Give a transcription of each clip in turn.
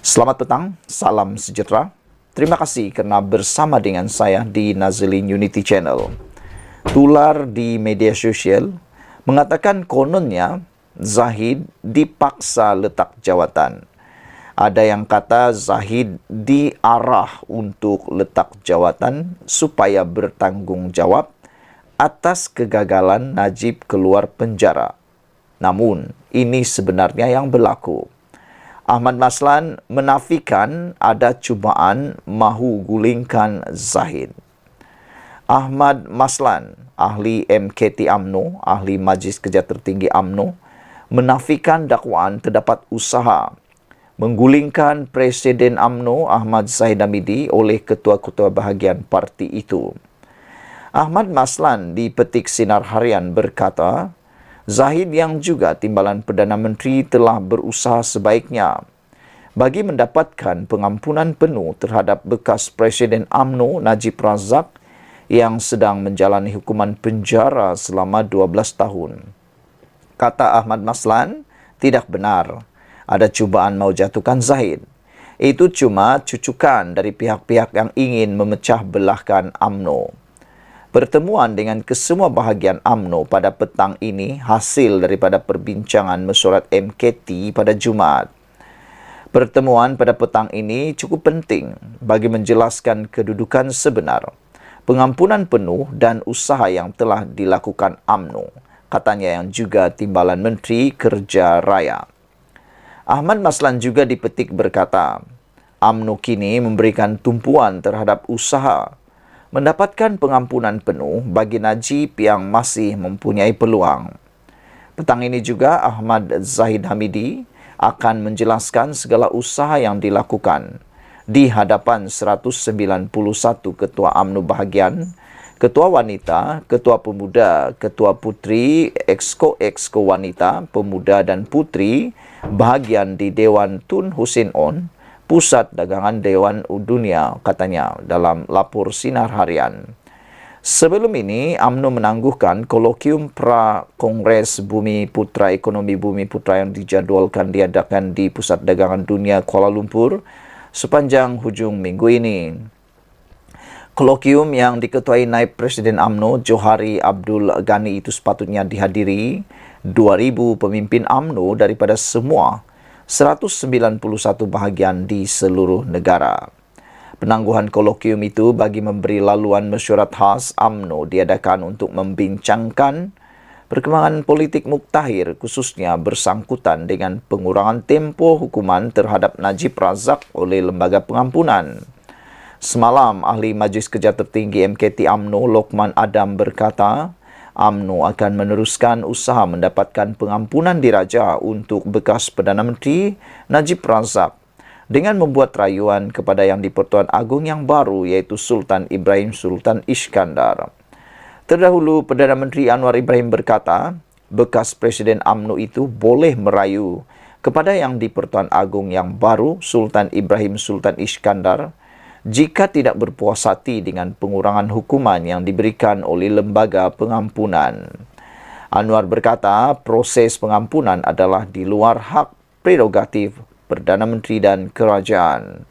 Selamat petang, salam sejahtera. Terima kasih kerana bersama dengan saya di Nazilin Unity Channel. Tular di media sosial mengatakan kononnya Zahid dipaksa letak jawatan. Ada yang kata Zahid diarah untuk letak jawatan supaya bertanggungjawab atas kegagalan Najib keluar penjara. Namun, ini sebenarnya yang berlaku. Ahmad Maslan menafikan ada cubaan mahu gulingkan Zahid. Ahmad Maslan, ahli MKT UMNO, ahli Majlis Kerja Tertinggi UMNO, menafikan dakwaan terdapat usaha menggulingkan Presiden UMNO Ahmad Zahid Hamidi oleh ketua-ketua bahagian parti itu. Ahmad Maslan di Petik Sinar Harian berkata, Zahid yang juga timbalan Perdana Menteri telah berusaha sebaiknya bagi mendapatkan pengampunan penuh terhadap bekas Presiden UMNO Najib Razak yang sedang menjalani hukuman penjara selama 12 tahun. Kata Ahmad Maslan, tidak benar ada cubaan mau jatuhkan Zahid. Itu cuma cucukan dari pihak-pihak yang ingin memecah belahkan UMNO. Pertemuan dengan kesemua bahagian UMNO pada petang ini hasil daripada perbincangan mesyuarat MKT pada Jumaat. Pertemuan pada petang ini cukup penting bagi menjelaskan kedudukan sebenar, pengampunan penuh dan usaha yang telah dilakukan UMNO, katanya yang juga timbalan Menteri Kerja Raya. Ahmad Maslan juga dipetik berkata, UMNO kini memberikan tumpuan terhadap usaha mendapatkan pengampunan penuh bagi Najib yang masih mempunyai peluang. Petang ini juga Ahmad Zahid Hamidi akan menjelaskan segala usaha yang dilakukan di hadapan 191 ketua UMNO bahagian, ketua wanita, ketua pemuda, ketua putri, exco wanita, pemuda dan putri bahagian di Dewan Tun Hussein On, Pusat Dagangan Dewan Dunia, katanya dalam lapor Sinar Harian. Sebelum ini, UMNO menangguhkan kolokium pra-Kongres Bumi Putra Ekonomi Bumi Putra yang dijadualkan diadakan di Pusat Dagangan Dunia Kuala Lumpur sepanjang hujung minggu ini. Kolokium yang diketuai Naib Presiden UMNO Johari Abdul Ghani itu sepatutnya dihadiri 2,000 pemimpin UMNO daripada semua 191 bahagian di seluruh negara. Penangguhan kolokium itu bagi memberi laluan mesyuarat khas UMNO diadakan untuk membincangkan perkembangan politik muktahir khususnya bersangkutan dengan pengurangan tempoh hukuman terhadap Najib Razak oleh Lembaga Pengampunan. Semalam, ahli Majlis Kerja Tertinggi MKT UMNO Lokman Adam berkata, UMNO akan meneruskan usaha mendapatkan pengampunan diraja untuk bekas Perdana Menteri Najib Razak dengan membuat rayuan kepada Yang di-Pertuan Agong yang baru iaitu Sultan Ibrahim Sultan Iskandar. Terdahulu, Perdana Menteri Anwar Ibrahim berkata, bekas Presiden UMNO itu boleh merayu kepada Yang di-Pertuan Agong yang baru Sultan Ibrahim Sultan Iskandar jika tidak berpuas hati dengan pengurangan hukuman yang diberikan oleh Lembaga Pengampunan. Anwar berkata, proses pengampunan adalah di luar hak prerogatif Perdana Menteri dan Kerajaan.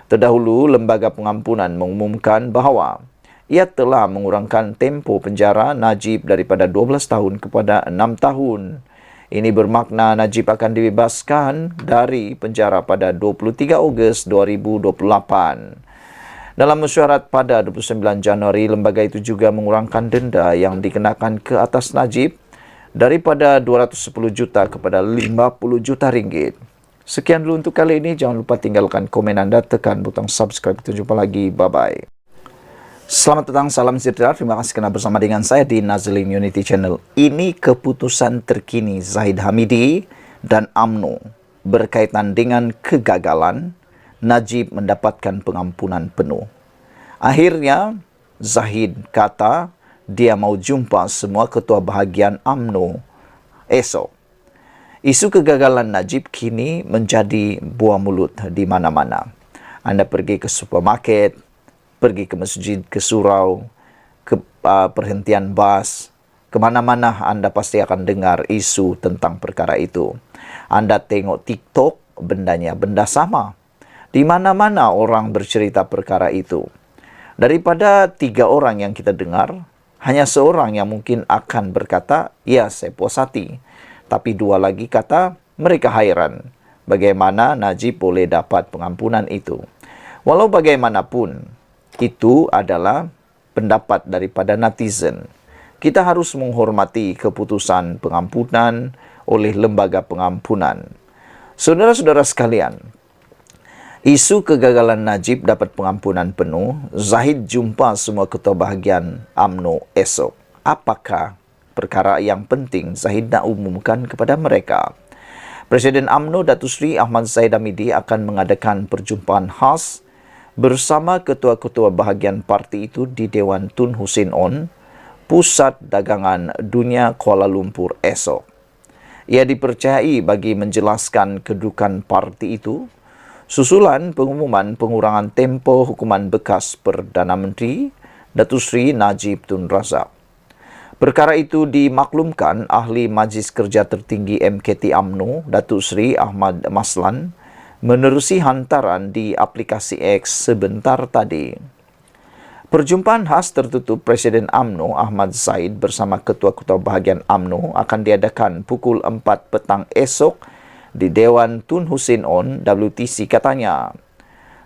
Terdahulu, Lembaga Pengampunan mengumumkan bahawa ia telah mengurangkan tempoh penjara Najib daripada 12 tahun kepada 6 tahun. Ini bermakna Najib akan dibebaskan dari penjara pada 23 Ogos 2028. Dalam mesyuarat pada 29 Januari, lembaga itu juga mengurangkan denda yang dikenakan ke atas Najib daripada 210 juta kepada 50 juta ringgit. Sekian dulu untuk kali ini. Jangan lupa tinggalkan komen anda, tekan butang subscribe. Kita jumpa lagi. Bye-bye. Selamat datang, salam sejahtera. Terima kasih kerana bersama dengan saya di Nazilin Unity Channel. Ini keputusan terkini Zahid Hamidi dan UMNO berkaitan dengan kegagalan Najib mendapatkan pengampunan penuh. Akhirnya, Zahid kata dia mau jumpa semua ketua bahagian UMNO esok. Isu kegagalan Najib kini menjadi buah mulut di mana-mana. Anda pergi ke supermarket, pergi ke masjid, ke surau, ke perhentian bas, kemana-mana anda pasti akan dengar isu tentang perkara itu. Anda tengok TikTok, bendanya benda sama. Di mana-mana orang bercerita perkara itu. Daripada 3 orang yang kita dengar, hanya seorang yang mungkin akan berkata, ya saya puas hati. Tapi 2 lagi kata, mereka hairan. Bagaimana Najib boleh dapat pengampunan itu? Walau bagaimanapun, itu adalah pendapat daripada netizen. Kita harus menghormati keputusan pengampunan oleh lembaga pengampunan. Saudara-saudara sekalian, isu kegagalan Najib dapat pengampunan penuh, Zahid jumpa semua ketua bahagian UMNO esok. Apakah perkara yang penting Zahid nak umumkan kepada mereka? Presiden UMNO Datuk Seri Ahmad Zahid Hamidi akan mengadakan perjumpaan khas bersama ketua-ketua bahagian parti itu di Dewan Tun Hussein On, Pusat Dagangan Dunia Kuala Lumpur esok. Ia dipercayai bagi menjelaskan kedudukan parti itu susulan pengumuman pengurangan tempoh hukuman bekas Perdana Menteri Datuk Seri Najib Tun Razak. Perkara itu dimaklumkan Ahli Majlis Kerja Tertinggi MKT UMNO Datuk Seri Ahmad Maslan menerusi hantaran di aplikasi X sebentar tadi. Perjumpaan khas tertutup Presiden UMNO Ahmad Zahid bersama ketua-ketua bahagian UMNO akan diadakan pukul 4 petang esok di Dewan Tun Hussein On, WTC katanya.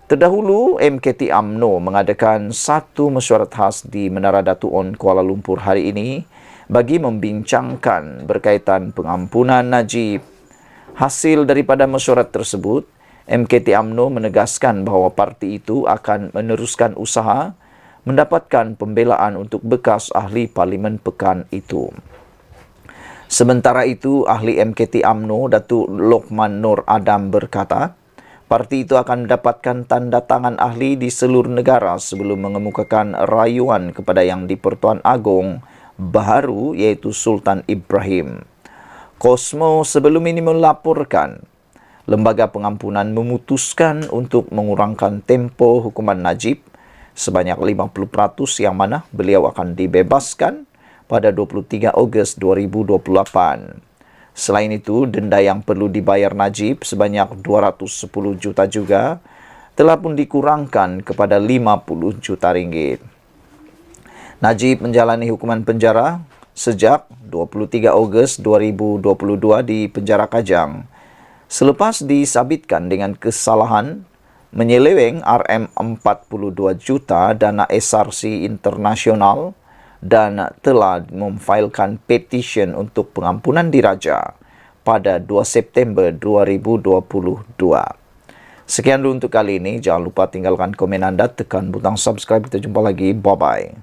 Terdahulu, MKT UMNO mengadakan satu mesyuarat khas di Menara Datu On, Kuala Lumpur hari ini bagi membincangkan berkaitan pengampunan Najib. Hasil daripada mesyuarat tersebut, MKT UMNO menegaskan bahawa parti itu akan meneruskan usaha mendapatkan pembelaan untuk bekas ahli parlimen pekan itu. Sementara itu, ahli MKT UMNO Datuk Lokman Nur Adam berkata, parti itu akan mendapatkan tanda tangan ahli di seluruh negara sebelum mengemukakan rayuan kepada Yang di-Pertuan Agong baharu iaitu Sultan Ibrahim. Kosmo sebelum ini melaporkan, lembaga pengampunan memutuskan untuk mengurangkan tempoh hukuman Najib sebanyak 50% yang mana beliau akan dibebaskan pada 23 Ogos 2028. Selain itu, denda yang perlu dibayar Najib sebanyak 210 juta juga telah pun dikurangkan kepada 50 juta ringgit. Najib menjalani hukuman penjara sejak 23 Ogos 2022 di penjara Kajang selepas disabitkan dengan kesalahan menyeleweng RM42 juta dana SRC internasional dan telah memfailkan petisyen untuk pengampunan diraja pada 2 September 2022. Sekian dulu untuk kali ini. Jangan lupa tinggalkan komen anda, tekan butang subscribe. Kita jumpa lagi. Bye-bye.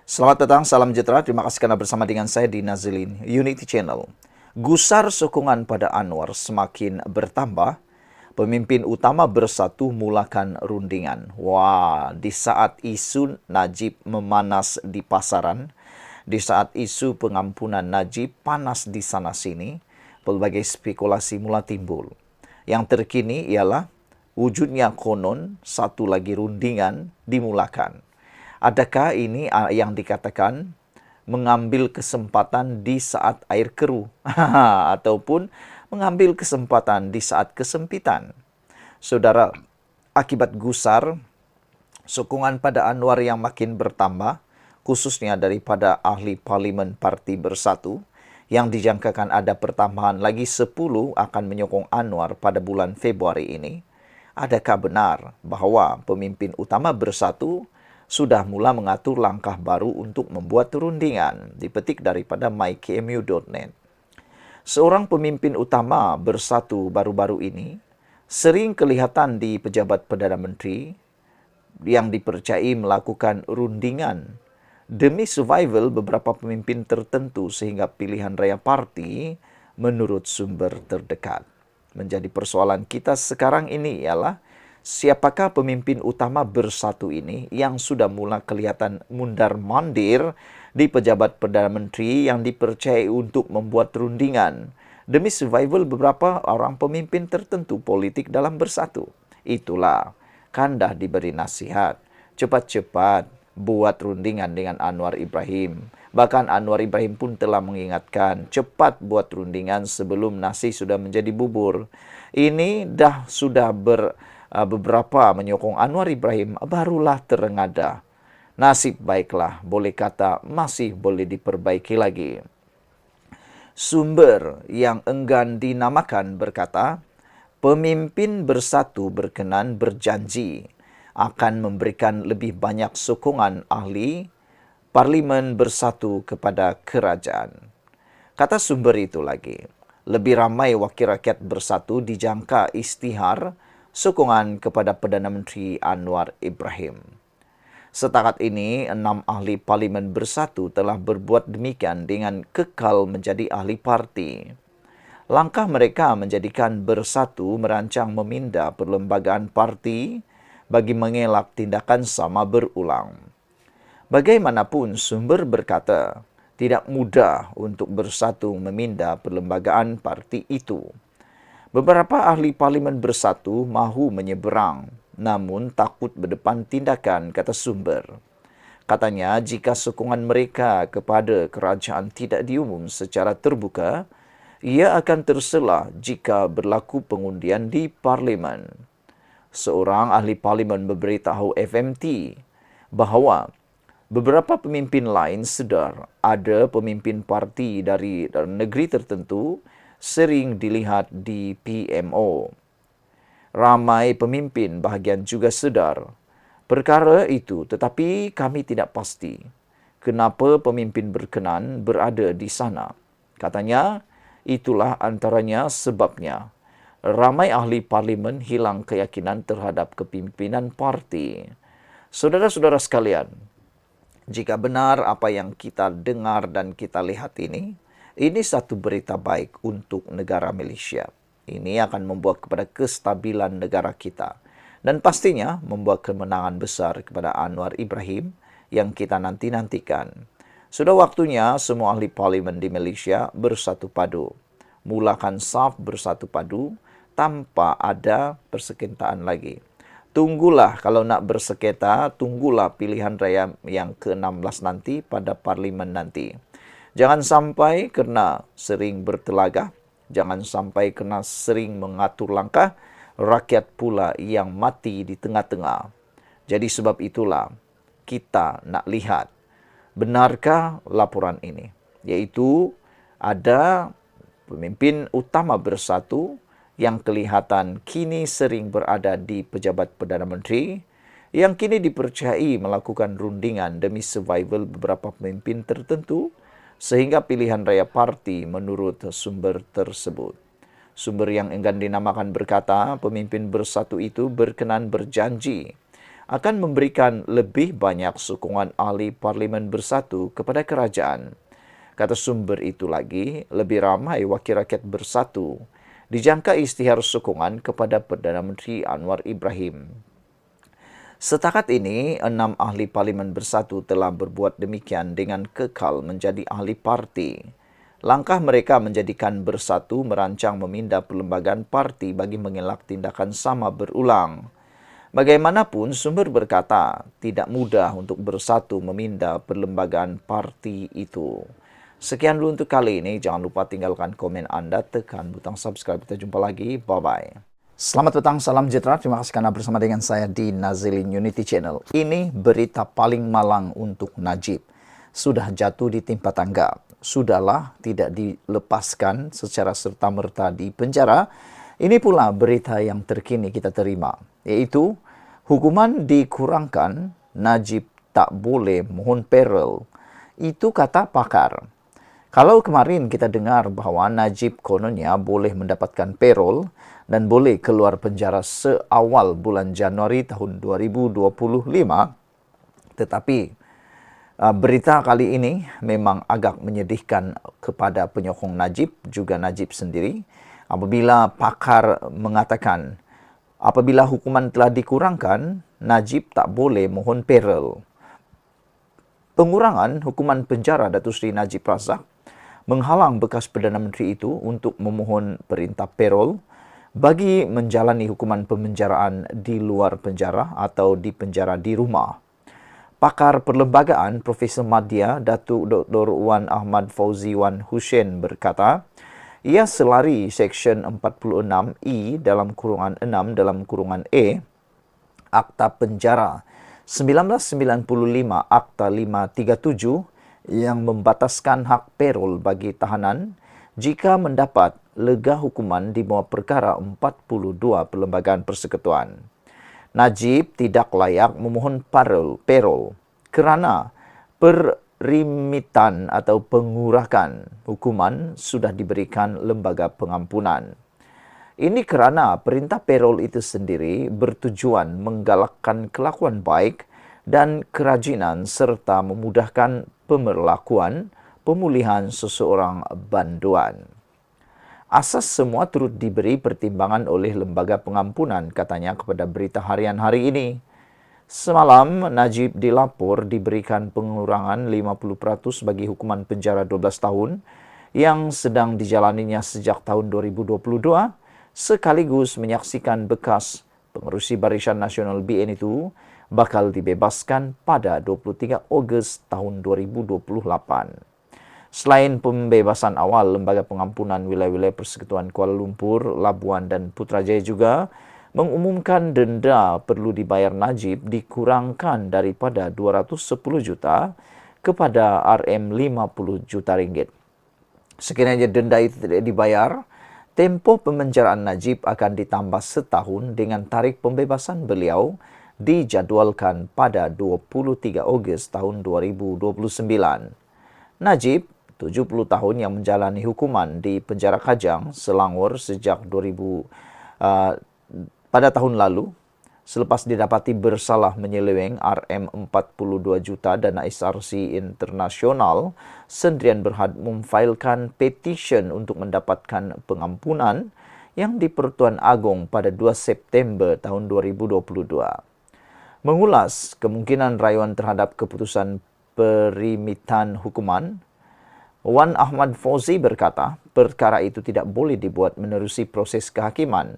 Selamat datang, salam sejahtera. Terima kasih kerana bersama dengan saya di Nazilin Unity Channel. Gusar sokongan pada Anwar semakin bertambah. Pemimpin utama bersatu mulakan rundingan. Wah, di saat isu Najib memanas di pasaran, di saat isu pengampunan Najib panas di sana-sini, pelbagai spekulasi mula timbul. Yang terkini ialah wujudnya konon satu lagi rundingan dimulakan. Adakah ini yang dikatakan mengambil kesempatan di saat air keruh ataupun mengambil kesempatan di saat kesempitan? Saudara, akibat gusar sokongan pada Anwar yang makin bertambah, khususnya daripada ahli parlimen Parti Bersatu, yang dijangkakan ada pertambahan lagi 10 akan menyokong Anwar pada bulan Februari ini. Adakah benar bahawa pemimpin utama Bersatu sudah mula mengatur langkah baru untuk membuat rundingan? Dipetik daripada mykmu.net. Seorang pemimpin utama Bersatu baru-baru ini sering kelihatan di pejabat Perdana Menteri yang dipercayai melakukan rundingan demi survival beberapa pemimpin tertentu sehingga pilihan raya parti menurut sumber terdekat. Menjadi persoalan kita sekarang ini ialah siapakah pemimpin utama Bersatu ini yang sudah mula kelihatan mundar-mandir di pejabat Perdana Menteri yang dipercayai untuk membuat rundingan demi survival beberapa orang pemimpin tertentu politik dalam Bersatu. Itulah, kan dah diberi nasihat, cepat-cepat buat rundingan dengan Anwar Ibrahim. Bahkan Anwar Ibrahim pun telah mengingatkan, cepat buat rundingan sebelum nasi sudah menjadi bubur. Ini dah sudah beberapa menyokong Anwar Ibrahim barulah terengada. Nasib baiklah, boleh kata masih boleh diperbaiki lagi. Sumber yang enggan dinamakan berkata, pemimpin bersatu berkenan berjanji akan memberikan lebih banyak sokongan ahli parlimen bersatu kepada kerajaan. Kata sumber itu lagi, lebih ramai wakil rakyat bersatu dijangka istihar sokongan kepada Perdana Menteri Anwar Ibrahim. Setakat ini, 6 ahli parlimen bersatu telah berbuat demikian dengan kekal menjadi ahli parti. Langkah mereka menjadikan bersatu merancang meminda perlembagaan parti bagi mengelak tindakan sama berulang. Bagaimanapun, sumber berkata, tidak mudah untuk bersatu meminda perlembagaan parti itu. Beberapa ahli parlimen bersatu mahu menyeberang, namun takut berdepan tindakan, kata sumber. Katanya, jika sokongan mereka kepada kerajaan tidak diumum secara terbuka, ia akan terselah jika berlaku pengundian di parlimen. Seorang ahli parlimen memberitahu FMT bahawa beberapa pemimpin lain sedar ada pemimpin parti dari negeri tertentu sering dilihat di PMO. Ramai pemimpin bahagian juga sedar perkara itu, tetapi kami tidak pasti kenapa pemimpin berkenan berada di sana. Katanya, itulah antaranya sebabnya ramai ahli parlimen hilang keyakinan terhadap kepimpinan parti. Saudara-saudara sekalian, jika benar apa yang kita dengar dan kita lihat ini satu berita baik untuk negara Malaysia. Ini akan membuat kepada kestabilan negara kita. Dan pastinya membuat kemenangan besar kepada Anwar Ibrahim yang kita nanti-nantikan. Sudah waktunya semua ahli parlimen di Malaysia bersatu padu. Mulakan saf bersatu padu tanpa ada persengketaan lagi. Tunggulah kalau nak bersengketa, tunggulah pilihan raya yang ke-16 nanti pada parlimen nanti. Jangan sampai kena sering bertelagah, jangan sampai kena sering mengatur langkah, rakyat pula yang mati di tengah-tengah. Jadi sebab itulah kita nak lihat benarkah laporan ini, yaitu ada pemimpin utama bersatu yang kelihatan kini sering berada di pejabat Perdana Menteri, yang kini dipercayai melakukan rundingan demi survival beberapa pemimpin tertentu, sehingga pilihan raya parti menurut sumber tersebut. Sumber yang enggan dinamakan berkata, pemimpin bersatu itu berkenan berjanji akan memberikan lebih banyak sokongan ahli parlimen bersatu kepada kerajaan. Kata sumber itu lagi, lebih ramai wakil rakyat bersatu dijangka istihar sokongan kepada Perdana Menteri Anwar Ibrahim. Setakat ini, 6 ahli parlimen bersatu telah berbuat demikian dengan kekal menjadi ahli parti. Langkah mereka menjadikan bersatu merancang meminda perlembagaan parti bagi mengelak tindakan sama berulang. Bagaimanapun, sumber berkata, tidak mudah untuk bersatu meminda perlembagaan parti itu. Sekian dulu untuk kali ini. Jangan lupa tinggalkan komen anda, tekan butang subscribe. Kita jumpa lagi. Bye-bye. Selamat petang, salam sejahtera. Terima kasih karena bersama dengan saya di Nazilin Unity Channel. Ini berita paling malang untuk Najib. Sudah jatuh di timpa tangga. Sudahlah tidak dilepaskan secara serta-merta di penjara. Ini pula berita yang terkini kita terima, yaitu hukuman dikurangkan, Najib tak boleh mohon parol. Itu kata pakar. Kalau kemarin kita dengar bahawa Najib kononnya boleh mendapatkan parol dan boleh keluar penjara seawal bulan Januari tahun 2025, tetapi berita kali ini memang agak menyedihkan kepada penyokong Najib, juga Najib sendiri, apabila pakar mengatakan apabila hukuman telah dikurangkan, Najib tak boleh mohon parol. Pengurangan hukuman penjara Datuk Seri Najib Razak menghalang bekas Perdana Menteri itu untuk memohon perintah parol bagi menjalani hukuman pemenjaraan di luar penjara atau di penjara di rumah. Pakar perlembagaan Profesor Madya Datuk Dr. Wan Ahmad Fauzi Wan Hussein berkata, Ia selari Seksyen 46I dalam kurungan 6 dalam kurungan E, Akta Penjara 1995 Akta 537 yang membataskan hak parol bagi tahanan jika mendapat lega hukuman di bawah perkara 42 Perlembagaan Persekutuan. Najib tidak layak memohon parol kerana perimitan atau pengurakan hukuman sudah diberikan lembaga pengampunan. Ini kerana perintah parol itu sendiri bertujuan menggalakkan kelakuan baik dan kerajinan serta memudahkan pemerlakuan pemulihan seseorang banduan. Asas semua turut diberi pertimbangan oleh lembaga pengampunan, katanya kepada Berita Harian hari ini. Semalam, Najib dilapor diberikan pengurangan 50% bagi hukuman penjara 12 tahun yang sedang dijalaninya sejak tahun 2022, sekaligus menyaksikan bekas pengerusi Barisan Nasional BN itu bakal dibebaskan pada 23 Ogos tahun 2028. Selain pembebasan awal, Lembaga Pengampunan Wilayah-Wilayah Persekutuan Kuala Lumpur, Labuan dan Putrajaya juga mengumumkan denda perlu dibayar Najib dikurangkan daripada 210 juta kepada RM50 juta ringgit. Sekiranya denda itu tidak dibayar, tempoh pemenjaraan Najib akan ditambah setahun dengan tarikh pembebasan beliau dijadualkan pada 23 Ogos tahun 2029. Najib 70 tahun yang menjalani hukuman di penjara Kajang, Selangor sejak pada tahun lalu selepas didapati bersalah menyeleweng RM42 juta dana SRC internasional. Sendirian Berhad memfailkan petisyen untuk mendapatkan pengampunan yang di Pertuan Agong pada 2 September tahun 2022. Mengulas kemungkinan rayuan terhadap keputusan perimitan hukuman, Wan Ahmad Fauzi berkata, perkara itu tidak boleh dibuat menerusi proses kehakiman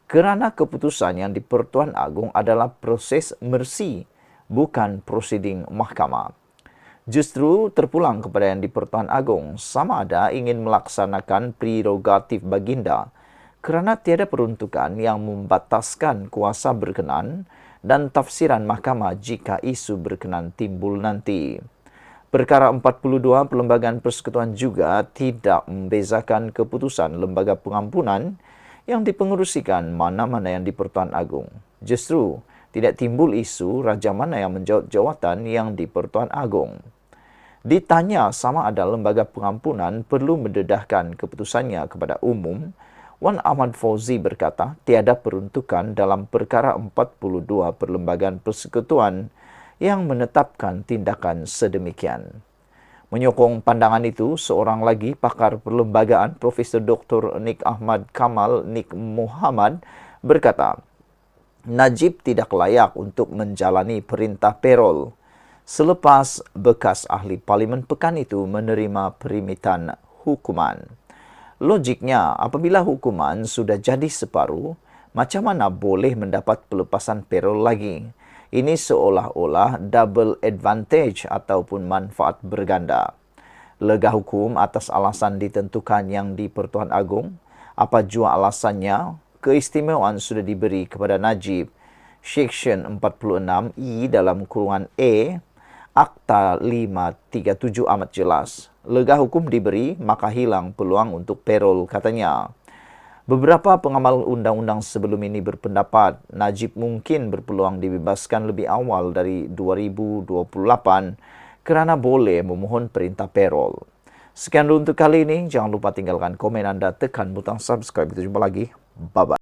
kerana keputusan yang di Pertuan Agong adalah proses mersi, bukan prosiding mahkamah. Justru terpulang kepada yang di Pertuan Agong sama ada ingin melaksanakan prerogatif baginda kerana tiada peruntukan yang membataskan kuasa berkenan dan tafsiran mahkamah jika isu berkenan timbul nanti. Perkara 42 Perlembagaan Persekutuan juga tidak membezakan keputusan lembaga pengampunan yang dipengerusikan mana-mana yang di Pertuan Agong. Justru tidak timbul isu raja mana yang menjawat jawatan yang di Pertuan Agong. Ditanya sama ada lembaga pengampunan perlu mendedahkan keputusannya kepada umum, Wan Ahmad Fauzi berkata tiada peruntukan dalam perkara 42 Perlembagaan Persekutuan yang menetapkan tindakan sedemikian. Menyokong pandangan itu, seorang lagi pakar perlembagaan Profesor Dr. Nik Ahmad Kamal Nik Muhammad berkata, Najib tidak layak untuk menjalani perintah parol selepas bekas ahli Parlimen Pekan itu menerima perimitan hukuman. Logiknya, apabila hukuman sudah jadi separuh, macam mana boleh mendapat pelepasan parol lagi? Ini seolah-olah double advantage ataupun manfaat berganda. Lega hukum atas alasan ditentukan yang di Pertuan Agong, apa jua alasannya, keistimewaan sudah diberi kepada Najib. Seksyen 46I dalam kurungan E, Akta 537 amat jelas. Lega hukum diberi, maka hilang peluang untuk parol, katanya. Beberapa pengamal undang-undang sebelum ini berpendapat Najib mungkin berpeluang dibebaskan lebih awal dari 2028 kerana boleh memohon perintah parol. Sekian dulu untuk kali ini. Jangan lupa tinggalkan komen anda, tekan butang subscribe. Kita jumpa lagi. Bye-bye.